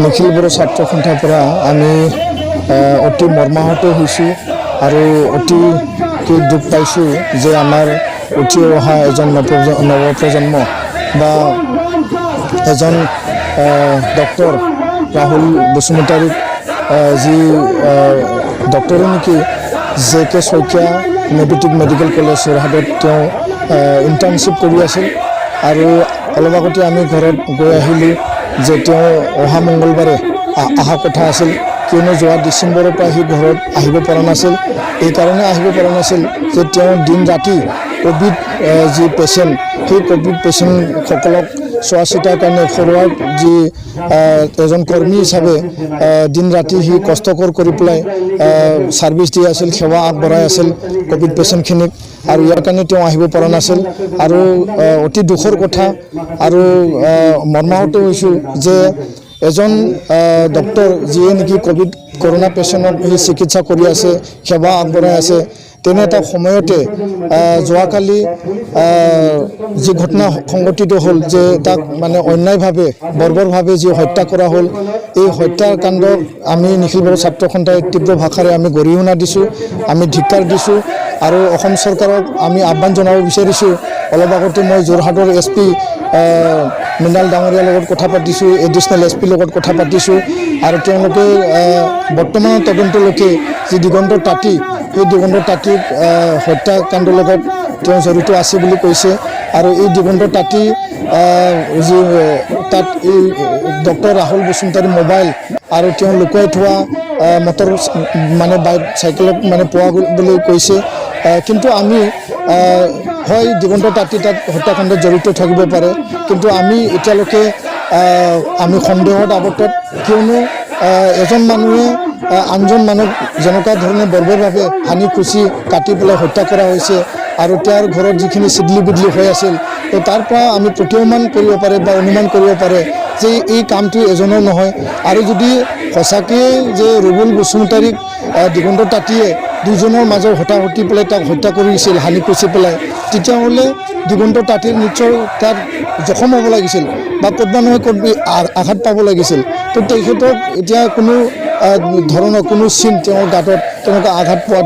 নিখিল বড়ো ছাত্ৰ সন্থাৰ পৰা আমি অতি মৰ্মাহত হৈছোঁ আৰু অতি দুখ পাইছোঁ যে আমাৰ উঠি অহা এজন নৱপ্ৰজন্ম বা এজন ডক্টৰ ৰাহুল বসুমতাৰীক যি ডক্টৰে নেকি JK শইকীয়া নেভিটিভ মেডিকেল কলেজ যোৰহাটত তেওঁ ইণ্টাৰ্ণশ্বিপ কৰি আছিল আৰু অলপ আগতে আমি ঘৰত গৈ আহিলোঁ যে তেওঁ অহা মঙ্গলবাৰে অহা কথা আছিল কিয়নো যোৱা ডিচেম্বৰৰ পৰা সি ঘৰত আহিব পৰা নাছিল এইকাৰণে আহিব পৰা নাছিল যে তেওঁ দিন ৰাতি কোভিড যি পেচেণ্ট সেই কোভিড পেচেণ্টসকলক চোৱা চিতাৰ কাৰণে ফৰৱাৰ্ড যি এজন কৰ্মী হিচাপে দিন ৰাতি সি কষ্টকৰ কৰি পেলাই ছাৰ্ভিচ দি আছিল সেৱা আগবঢ়াই আছিল কোভিড পেচেণ্টখিনিক আৰু ইয়াৰ কাৰণে তেওঁ আহিব পৰা নাছিল আৰু অতি দুখৰ কথা আৰু মৰ্মাহত হৈছোঁ যে এজন ডক্টৰ যিয়ে নেকি কৰোণা পেচেণ্টক সি চিকিৎসা কৰি আছে সেৱা আগবঢ়াই আছে তেনে এটা সময়তে যোৱাকালি যি ঘটনা সংঘটিত হ'ল যে তাক মানে অন্যায়ভাৱে বৰ্বৰভাৱে যি হত্যা কৰা হ'ল এই হত্যাকাণ্ডক আমি নিখিল বড়ো ছাত্ৰ সন্থাই তীব্ৰ ভাষাৰে আমি গৰিহণা দিছোঁ আমি ধিক্কাৰ দিছোঁ আৰু অসম চৰকাৰক আমি আহ্বান জনাব বিচাৰিছোঁ অলপ আগতে মই যোৰহাটৰ SP মৃণাল ডাঙৰীয়াৰ লগত কথা পাতিছোঁ এডিশ্যনেল SP লগত কথা পাতিছোঁ আৰু তেওঁলোকে বৰ্তমানৰ তদন্তলৈকে যি দিগন্ত তাঁতী সেই দিগন্ত তাঁতীক হত্যাকাণ্ডৰ লগত তেওঁ জড়িত আছে বুলি কৈছে আৰু এই দিগন্ত তাঁতী যি তাত এই ডক্টৰ ৰাহুল বসুমতাৰী মোবাইল আৰু তেওঁ লুকুৱাই থোৱা মটৰ মানে বাইক চাইকেলত মানে পোৱা বুলি কৈছে কিন্তু আমি হয় দিগন্ত তাঁতী তাত হত্যাকাণ্ডত জড়িত থাকিব পাৰে কিন্তু আমি এতিয়ালৈকে আমি সন্দেহত আৱদ্ধত কিয়নো এজন মানুহে আনজন মানুহক যেনেকুৱা ধৰণে বৰ্বৰভাৱে হানি খুচি কাটি পেলাই হত্যা কৰা হৈছে আৰু তেওঁৰ ঘৰত যিখিনি চিডলি বিডলি হৈ আছিল তো তাৰ পৰা আমি প্ৰতীয়মান কৰিব পাৰে বা অনুমান কৰিব পাৰে যে এই কামটো এজনৰ নহয় আৰু যদি সঁচাকৈ যে ৰুবুল বসুমতাৰীক দিগন্ত তাঁতীয়ে দুজনৰ মাজৰ হতাহতি পেলাই তাক হত্যা কৰিছিল হানি খুচি পেলাই তেতিয়াহ'লে দিগন্ত তাঁতীৰ নিশ্চয় তাত জখম হ'ব লাগিছিল বা ক'তবা নহয় ক'ত আঘাত পাব লাগিছিল তো তেখেতক এতিয়া কোনো ধৰণৰ কোনো চিন তেওঁৰ গাঁতত তেনেকুৱা আঘাত পোৱা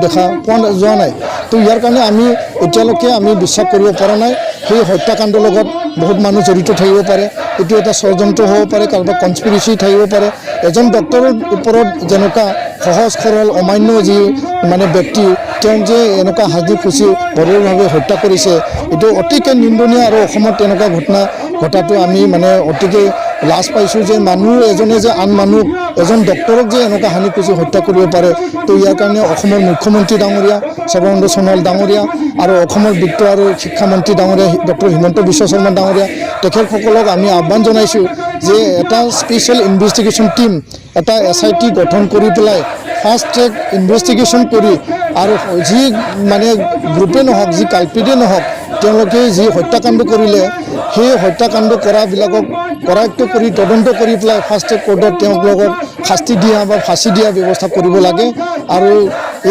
যোৱা নাই তো ইয়াৰ কাৰণে আমি এতিয়ালৈকে আমি বিশ্বাস কৰিব পৰা নাই সেই হত্যাকাণ্ডৰ লগত বহুত মানুহ জড়িত থাকিব পাৰে এইটো এটা ষড়যন্ত্ৰ হ'ব পাৰে কাৰোবাৰ কনস্পিৰেচি থাকিব পাৰে এজন ডক্টৰৰ ওপৰত যেনেকুৱা সহজ সৰল অমান্য যি মানে ব্যক্তি তেওঁ যে এনেকুৱা হাজি খুচি বৰ্বৰভাৱে হত্যা কৰিছে এইটো অতিকে নিন্দনীয় আৰু অসমত তেনেকুৱা ঘটনা ঘটাটো আমি মানে অতিকে লাজ পাইছোঁ যে মানুহ এজনে যে আন মানুহ এজন ডক্টৰক যে এনেকুৱা হানি খুচি হত্যা কৰিব পাৰে তো ইয়াৰ কাৰণে অসমৰ মুখ্যমন্ত্ৰী ডাঙৰীয়া সৰ্বানন্দ সোণোৱাল ডাঙৰীয়া আৰু অসমৰ বিত্ত আৰু শিক্ষামন্ত্ৰী ডাঙৰীয়া ডক্টৰ হিমন্ত বিশ্ব শৰ্মা ডাঙৰীয়া তেখেতসকলক আমি আহ্বান জনাইছোঁ যে এটা স্পেচিয়েল ইনভেষ্টিগেশ্যন টীম এটা SIT গঠন কৰি পেলাই ফাষ্ট ট্ৰেক ইনভেষ্টিগেশ্যন কৰি আৰু যি মানে গ্ৰুপে নহওক যি কালপিতে নহওক তেওঁলোকে যি হত্যাকাণ্ড কৰিলে সেই হত্যাকাণ্ড কৰাবিলাকক কৰায়ত্ব কৰি তদন্ত কৰি পেলাই ফাষ্ট ট্ৰেক কোৰ্টত তেওঁলোকক শাস্তি দিয়া বা ফাঁচি দিয়া ব্যৱস্থা কৰিব লাগে আৰু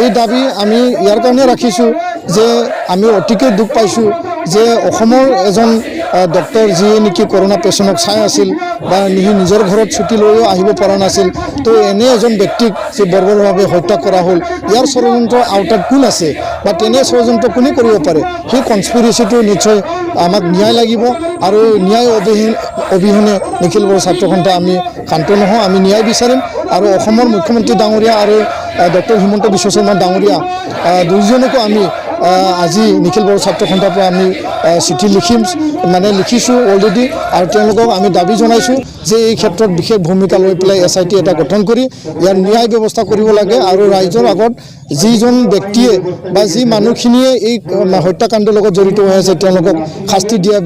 এই দাবী আমি ইয়াৰ কাৰণে ৰাখিছোঁ যে আমি অতিকে দুখ পাইছোঁ যে অসমৰ এজন ডক্টৰ যিয়ে নেকি কৰোণা পেচেণ্টক চাই আছিল বা নিজৰ ঘৰত ছুটি লৈও আহিব পৰা নাছিল তো এনে এজন ব্যক্তিক যে বৰ্বৰভাৱে হত্যা কৰা হ'ল ইয়াৰ ষড়যন্ত্ৰ আওতাত কোন আছে বা তেনে ষড়যন্ত্ৰ কোনে কৰিব পাৰে সেই কনস্পিৰেচিটো নিশ্চয় আমাক ন্যায় লাগিব আৰু ন্যায় অবিহনে নিখিল বড়ো ছাত্ৰ সন্থা আমি শান্ত নহওঁ আমি ন্যায় বিচাৰিম আৰু অসমৰ মুখ্যমন্ত্ৰী ডাঙৰীয়া আৰু ডক্টৰ হিমন্ত বিশ্ব শৰ্মা ডাঙৰীয়া দুয়োজনকো আমি আজি নিখিল বড়ো ছাত্ৰ সন্থাৰ পৰা আমি চিঠি লিখিছোঁ অলৰেডি আৰু তেওঁলোকক আমি দাবী জনাইছোঁ যে এই ক্ষেত্ৰত বিশেষ ভূমিকা লৈ পেলাই SIT এটা গঠন কৰি ইয়াৰ ন্যায় ব্যৱস্থা কৰিব লাগে আৰু ৰাইজৰ আগত যিজন ব্যক্তিয়ে বা যি মানুহখিনিয়ে এই হত্যাকাণ্ডৰ লগত জড়িত হৈ আছে তেওঁলোকক শাস্তি দিয়া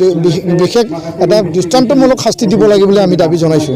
বিশেষ এটা দৃষ্টান্তমূলক শাস্তি দিব লাগে বুলি আমি দাবী জনাইছোঁ।